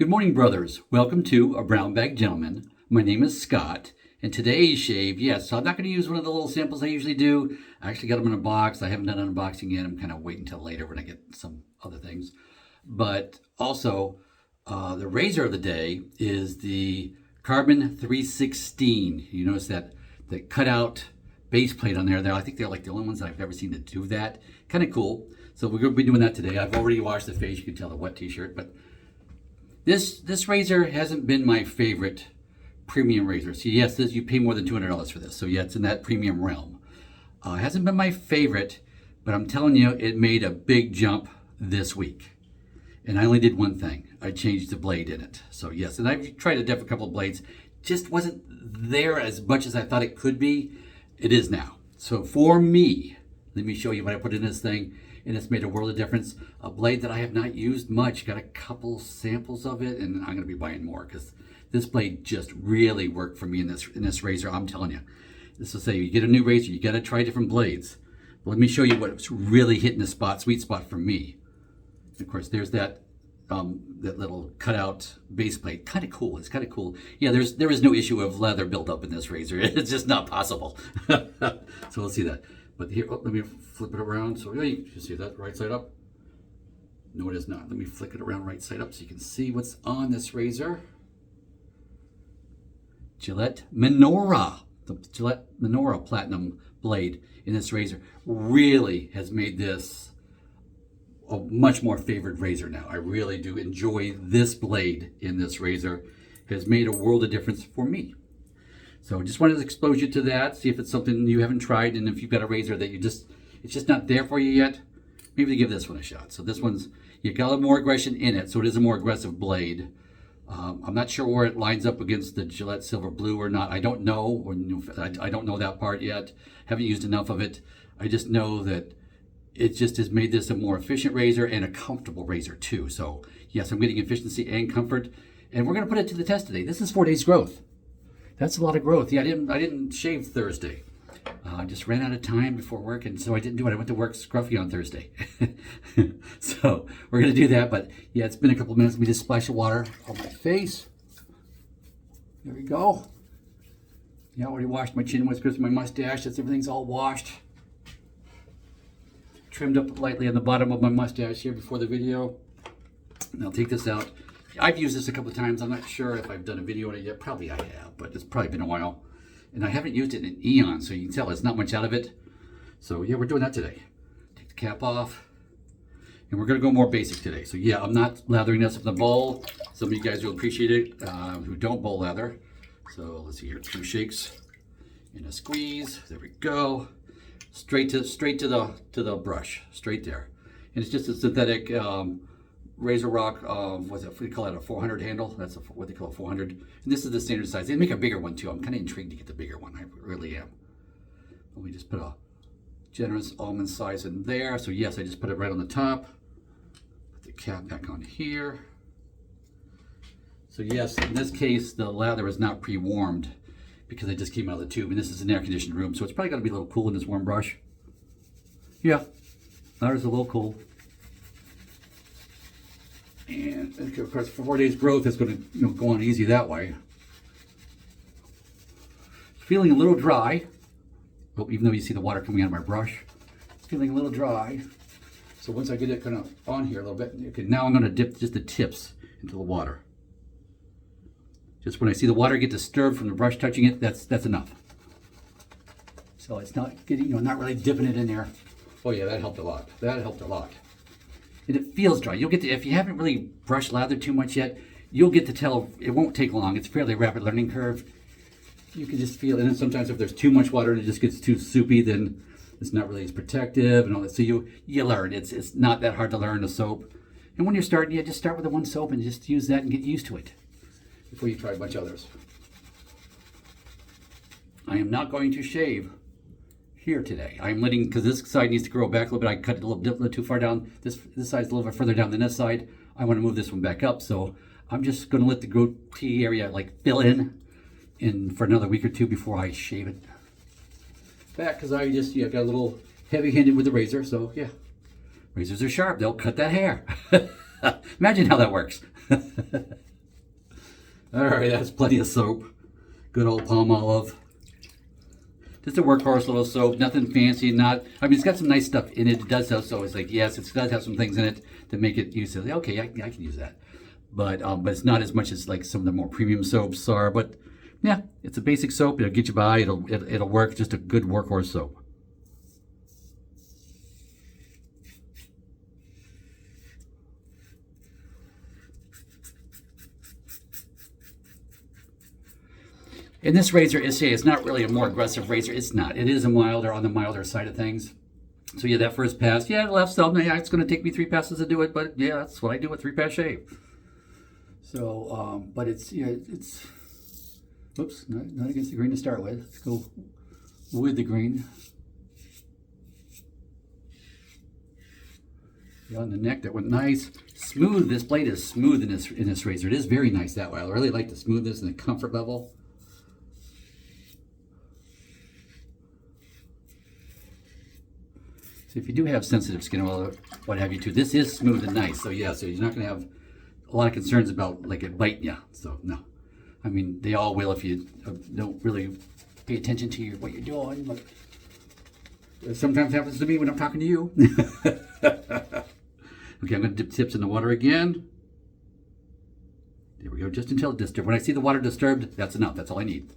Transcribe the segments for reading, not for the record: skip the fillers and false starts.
Good morning, brothers. Welcome to A Brown Bag Gentleman. My name is Scott, and today's shave, yes, so I'm not going to use one of the little samples I usually do. I actually got them in a box. I haven't done an unboxing yet. I'm kind of waiting until later when I get some other things. But also, the razor of the day is the Carbon 316. You notice that the cutout base plate on there. I think they're like the only ones that I've ever seen that do that. Kind of cool. So we're going to be doing that today. I've already washed the face. You can tell the wet t-shirt, but this razor hasn't been my favorite premium razor. So yes, you pay more than $200 for this. So yeah, it's in that premium realm. It hasn't been my favorite, but I'm telling you, it made a big jump this week. And I only did one thing. I changed the blade in it. So yes, and I've tried a different couple of blades. Just wasn't there as much as I thought it could be. It is now. So for me, let me show you what I put in this thing. And it's made a world of difference. A blade that I have not used much. Got a couple samples of it, and I'm going to be buying more because this blade just really worked for me in this razor. I'm telling you. This will say you get a new razor, you got to try different blades. But let me show you what's really hitting the sweet spot for me. Of course, there's that little cutout base plate. Kind of cool. It's kind of cool. Yeah, there is no issue of leather buildup in this razor. It's just not possible. So we'll see that. But here, let me flip it around. So yeah, you can see that right side up. No, it is not. Let me flick it around right side up so you can see what's on this razor. Gillette Minora, the Gillette Minora Platinum blade in this razor really has made this a much more favored razor now. I really do enjoy this blade in this razor. It has made a world of difference for me. So just wanted to expose you to that, see if it's something you haven't tried, and if you've got a razor that it's just not there for you yet, maybe give this one a shot. So this one's, you got a little more aggression in it, so it is a more aggressive blade. I'm not sure where it lines up against the Gillette Silver Blue or not. I don't know, I don't know that part yet. Haven't used enough of it. I just know that it just has made this a more efficient razor and a comfortable razor too. So yes, I'm getting efficiency and comfort, and we're gonna put it to the test today. This is 4 days growth. That's a lot of growth. Yeah, I didn't shave Thursday. I just ran out of time before work, and so I didn't do it. I went to work scruffy on Thursday. So we're gonna do that, but yeah, it's been a couple of minutes. Let me just splash of water on my face. There we go. Yeah, I already washed my chin whiskers, my mustache. Everything's all washed. Trimmed up lightly on the bottom of my mustache here before the video. And I'll take this out. I've used this a couple of times. I'm not sure if I've done a video on it yet. Probably I have, but it's probably been a while. And I haven't used it in eons, so you can tell there's not much out of it. So yeah, we're doing that today. Take the cap off. And we're gonna go more basic today. So yeah, I'm not lathering this with the bowl. Some of you guys will appreciate it who don't bowl lather. So let's see here, 2 shakes and a squeeze. There we go. Straight to the brush, straight there. And it's just a synthetic Razorock, what do you call it, a 400 handle? That's what they call a 400. And this is the standard size. They make a bigger one too. I'm kind of intrigued to get the bigger one. I really am. Let me just put a generous almond size in there. So yes, I just put it right on the top. Put the cap back on here. So yes, in this case, the lather is not pre-warmed because it just came out of the tube. And this is an air-conditioned room, so it's probably going to be a little cool in this warm brush. Yeah, lather's a little cool. And of course, for 4 days growth, it's going to go on easy that way. Feeling a little dry. Oh, even though you see the water coming out of my brush, it's feeling a little dry. So once I get it kind of on here a little bit, okay, now I'm going to dip just the tips into the water. Just when I see the water get disturbed from the brush touching it, that's enough. So it's not getting, not really dipping it in there. Oh yeah, that helped a lot. That helped a lot. And it feels dry. You'll get to, if you haven't really brushed lather too much yet, you'll get to tell. It won't take long. It's a fairly rapid learning curve. You can just feel it. And then sometimes if there's too much water and it just gets too soupy, then it's not really as protective and all that. So you learn. It's not that hard to learn a soap. And when you're starting, just start with the one soap and just use that and get used to it before you try a bunch of others. I am not going to shave here today. I'm letting, because this side needs to grow back a little bit. I cut it a little too far down. This side's a little bit further down than this side. I want to move this one back up, so I'm just going to let the goatee area fill in for another week or two before I shave it back, because I just got a little heavy-handed with the razor. So yeah, razors are sharp. They'll cut that hair. Imagine how that works. All right, that's plenty of soap. Good old Palmolive. Just a workhorse little soap, nothing fancy. I mean, it's got some nice stuff in it. It does have, so it's like, yes, it does have some things in it to make it useful. Okay, I can use that. But it's not as much as like some of the more premium soaps are. But yeah, it's a basic soap. It'll get you by. It'll work. Just a good workhorse soap. And this razor it's not really a more aggressive razor. It's not. It is on the milder side of things. So yeah, that first pass, yeah, left thumb. Yeah, it's going to take me 3 passes to do it, but yeah, that's what I do with 3-pass shave. So, but it's whoops, not against the green to start with. Let's go with the green. Yeah, on the neck, that went nice. Smooth. This blade is smooth in this razor. It is very nice that way. I really like the smoothness and the comfort level. So if you do have sensitive skin or what have you too, this is smooth and nice. So yeah, so you're not going to have a lot of concerns about like it biting you. So no, I mean they all will if you don't really pay attention to what you're doing. But it sometimes happens to me when I'm talking to you. Okay, I'm going to dip tips in the water again. There we go, just until it disturbed. When I see the water disturbed, that's enough. That's all I need.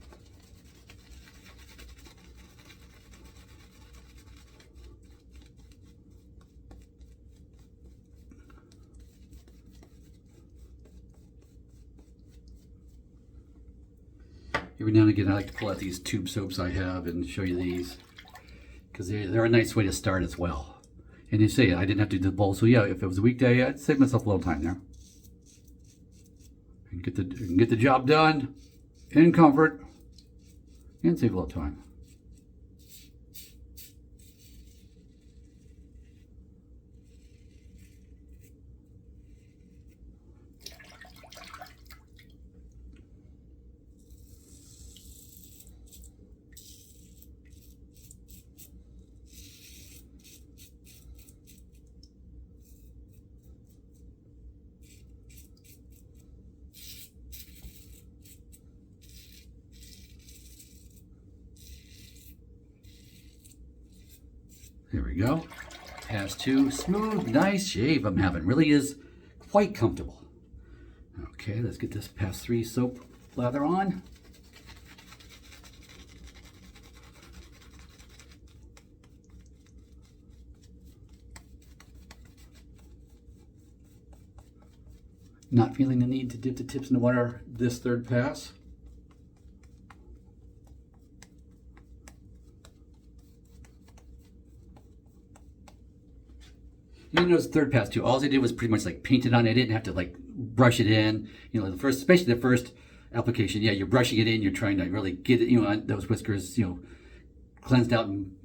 Every now and again, I like to pull out these tube soaps I have and show you these because they're a nice way to start as well. And you say I didn't have to do the bowl, so yeah, if it was a weekday, I'd save myself a little time there and get the job done in comfort and save a little time. There we go. Pass 2. Smooth, nice shave I'm having. Really is quite comfortable. Okay, let's get this pass 3 soap lather on. Not feeling the need to dip the tips in the water this third pass. You notice third pass too. All I did was pretty much like paint it on. I didn't have to like brush it in. You know, especially the first application. Yeah, you're brushing it in. You're trying to really get it. You know, those whiskers. You know, cleansed out and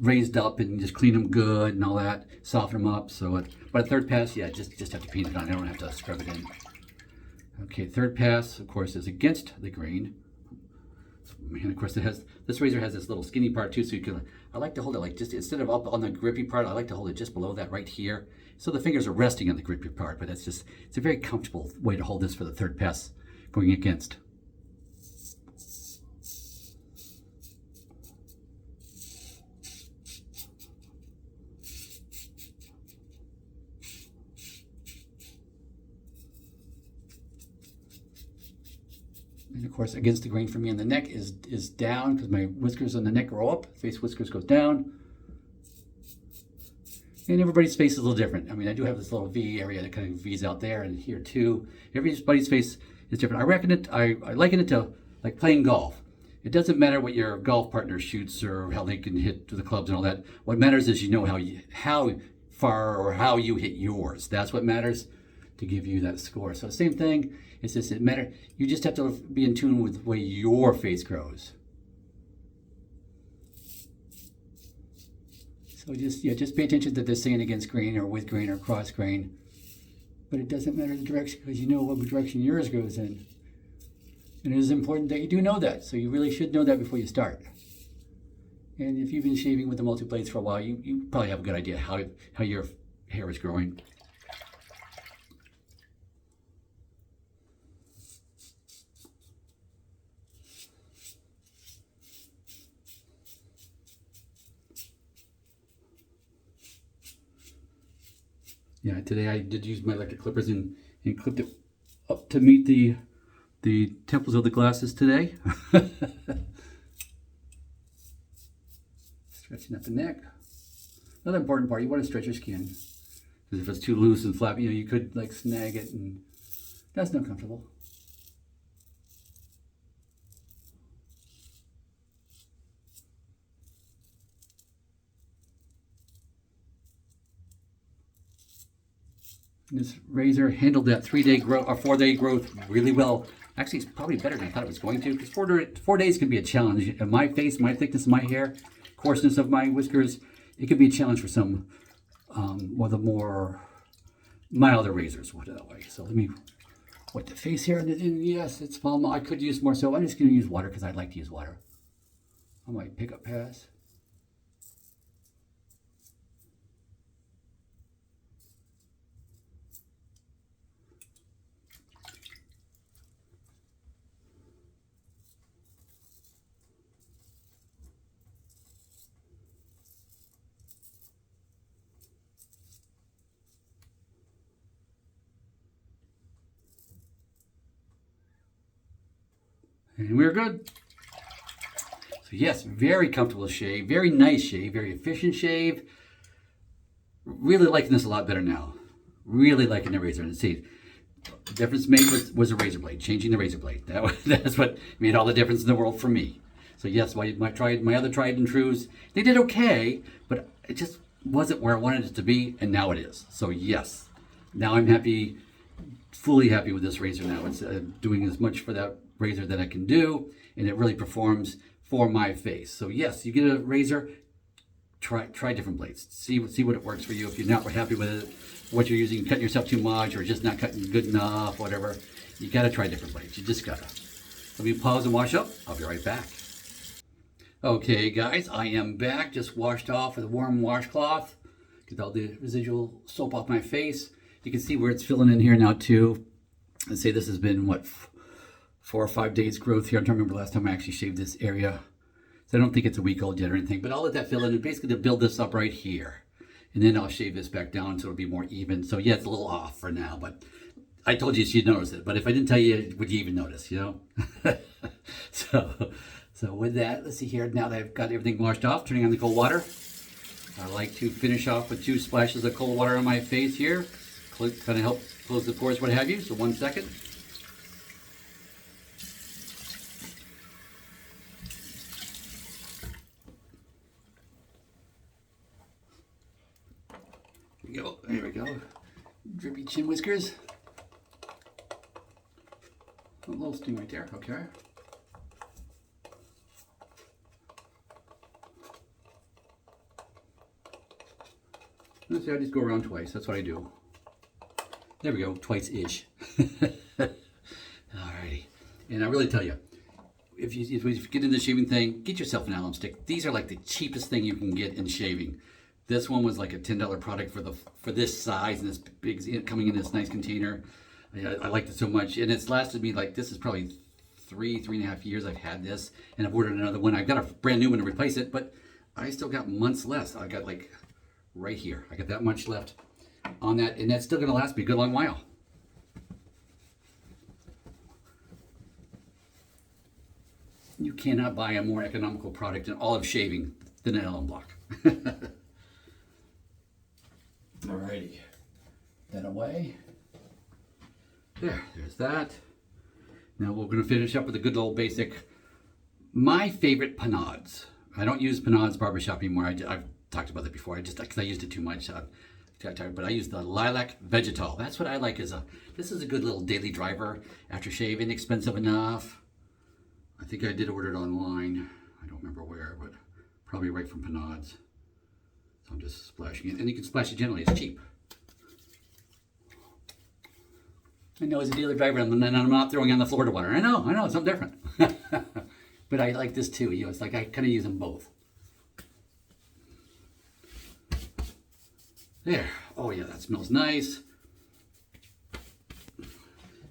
raised up, and just clean them good and all that. Soften them up. So, but third pass, yeah, just have to paint it on. I don't have to scrub it in. Okay, third pass, of course, is against the grain. And of course, this razor has this little skinny part too, so you can. I like to hold it like just instead of up on the grippy part, I like to hold it just below that right here, so the fingers are resting on the grippy part. But it's a very comfortable way to hold this for the third pass going against. And of course, against the grain for me on the neck is down because my whiskers on the neck grow up. Face whiskers goes down. And everybody's face is a little different. I mean, I do have this little V area that kind of V's out there and here too. Everybody's face is different. I liken it to like playing golf. It doesn't matter what your golf partner shoots or how they can hit the clubs and all that. What matters is you know how far or how you hit yours. That's what matters to give you that score. So same thing. It's just it matter. You just have to be in tune with the way your face grows. So just pay attention to this saying against grain or with grain or cross grain. But it doesn't matter the direction because you know what direction yours goes in. And it is important that you do know that. So you really should know that before you start. And if you've been shaving with the multi-blades for a while, you probably have a good idea how your hair is growing. Yeah, today I did use my electric clippers and clipped it up to meet the temples of the glasses today. Stretching out the neck. Another important part, you want to stretch your skin. Because if it's too loose and flappy, you could like snag it, and that's not comfortable. This razor handled that 3-day growth or 4-day growth really well. Actually, it's probably better than I thought it was going to, because 4 days can be a challenge. In my face, my thickness of my hair, coarseness of my whiskers, it could be a challenge for some with the more milder razors, put it that way. So let me wet the face here. And yes, it's Palmolive. I could use more, so I'm just going to use water because I like to use water. I might pick up pass. And we're good. So yes, very comfortable shave, very nice shave, very efficient shave. Really liking this a lot better now. Really liking the razor. And see, the difference made was a razor blade, changing the razor blade. That's what made all the difference in the world for me. So yes, my other tried and trues, they did okay, but it just wasn't where I wanted it to be, and now it is. So yes, now I'm happy, fully happy with this razor now. It's doing as much for that razor that I can do, and it really performs for my face. So yes, you get a razor, try different blades. See what it works for you. If you're not happy with it, what you're using, cutting yourself too much, or just not cutting good enough, whatever, you gotta try different blades. You just gotta. Let me pause and wash up. I'll be right back. Okay guys, I am back. Just washed off with a warm washcloth. Get all the residual soap off my face. You can see where it's filling in here now too. I'd say this has been, what, 4 or 5 days growth here. I'm trying to remember the last time I actually shaved this area. So I don't think it's a week old yet or anything, but I'll let that fill in, and basically to build this up right here. And then I'll shave this back down so it'll be more even. So yeah, it's a little off for now, but I told you you'd notice it. But if I didn't tell you, would you even notice, you know? So with that, let's see here. Now that I've got everything washed off, turning on the cold water. I like to finish off with 2 splashes of cold water on my face here. Kind of help close the pores, what have you. So 1 second. There we go. Drippy chin whiskers. A little sting right there, okay. Let's see, I just go around twice. That's what I do. There we go, twice-ish. Alrighty. And I really tell you, if you get into the shaving thing, get yourself an alum stick. These are like the cheapest thing you can get in shaving. This one was like a $10 product for this size and this big, coming in this nice container. I liked it so much, and it's lasted me, like, this is probably 3.5 years I've had this, and I've ordered another one. I've got a brand new one to replace it, but I still got months less. I got like right here. I got that much left on that, and that's still going to last me a good long while. You cannot buy a more economical product in all of shaving than an alum block. Alrighty, that away. There's that. Now we're going to finish up with a good old basic, my favorite panades. I don't use Panades Barbershop anymore. I've talked about that before. Because I used it too much. But I use the Lilac Vegetal. That's what I like. This is a good little daily driver. Aftershave, inexpensive enough. I think I did order it online. I don't remember where, but probably right from Panades. So I'm just splashing it. And you can splash it gently. It's cheap. I know as a daily driver, and I'm not throwing on the Florida water. I know, it's something different. But I like this too. You know, it's like I kind of use them both. There. Oh yeah, that smells nice.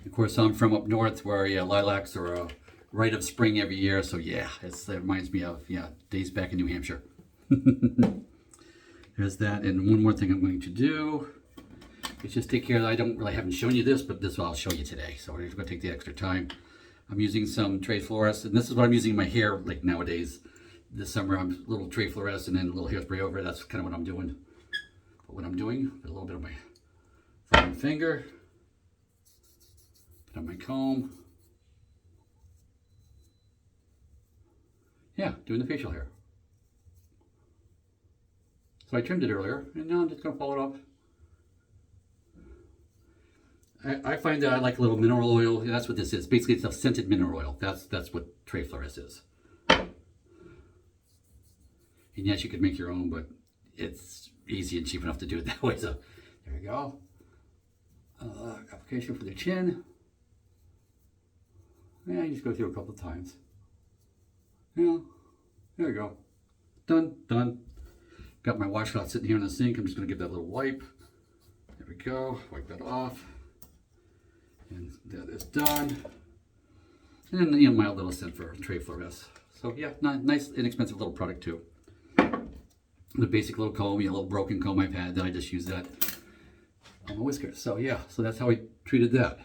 Of course, I'm from up north where lilacs are a rite of spring every year. So yeah, it reminds me of days back in New Hampshire. There's that. And one more thing I'm going to do. is just take care of, I haven't shown you this, but this I'll show you today. So we're just gonna take the extra time. I'm using some Trade Fluorescent, and this is what I'm using in my hair like nowadays. This summer I'm a little Trade Fluorescent and a little hairspray over it. That's kind of what I'm doing. But what I'm doing, put a little bit of my thumb finger, put on my comb. Yeah, doing the facial hair. So I trimmed it earlier, and now I'm just going to follow it up. I find that I like a little mineral oil. That's what this is. Basically, it's a scented mineral oil. That's what Trade Fluorescent is. And yes, you could make your own, but it's easy and cheap enough to do it that way. So there you go. Application for the chin. Yeah, you just go through a couple of times. Yeah, there we go. Done, done. Got my washcloth sitting here in the sink. I'm just going to give that a little wipe. There we go. Wipe that off. And that is done. And then, you know, my little scent for Trade Fluorescent. So yeah, nice, inexpensive little product too. The basic little comb, a little broken comb I've had that I just use that on my whiskers. So yeah, so that's how I treated that.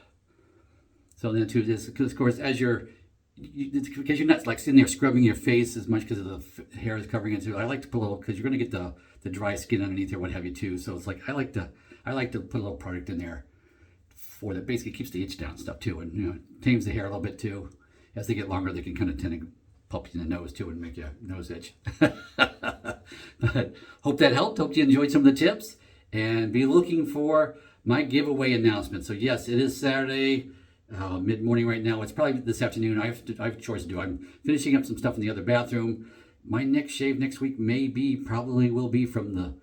So then too, this, because of course, as because you're not like sitting there scrubbing your face as much because of the hair is covering it too. I like to put a little, because you're going to get the dry skin underneath or what have you too. So it's like I like to put a little product in there for that. Basically keeps the itch down and stuff too, and you know, tames the hair a little bit too. As they get longer, they can kind of tend to pop you in the nose too and make your nose itch. But hope that helped. Hope you enjoyed some of the tips, and be looking for my giveaway announcement. So yes, it is Saturday. Mid-morning right now. It's probably this afternoon. I have chores to do. I'm finishing up some stuff in the other bathroom. My next shave next week probably will be from the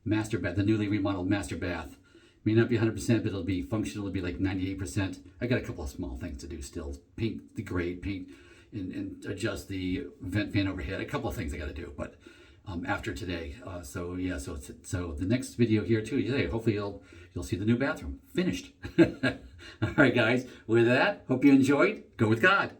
master bath, the newly remodeled master bath. May not be 100%, but it'll be functional. It'll be like 98%. I got a couple of small things to do still. Paint the grate, paint and adjust the vent fan overhead. A couple of things I got to do, but after today. So yeah, so the next video here too today. Hopefully you'll see the new bathroom finished. All right, guys. With that, hope you enjoyed. Go with God.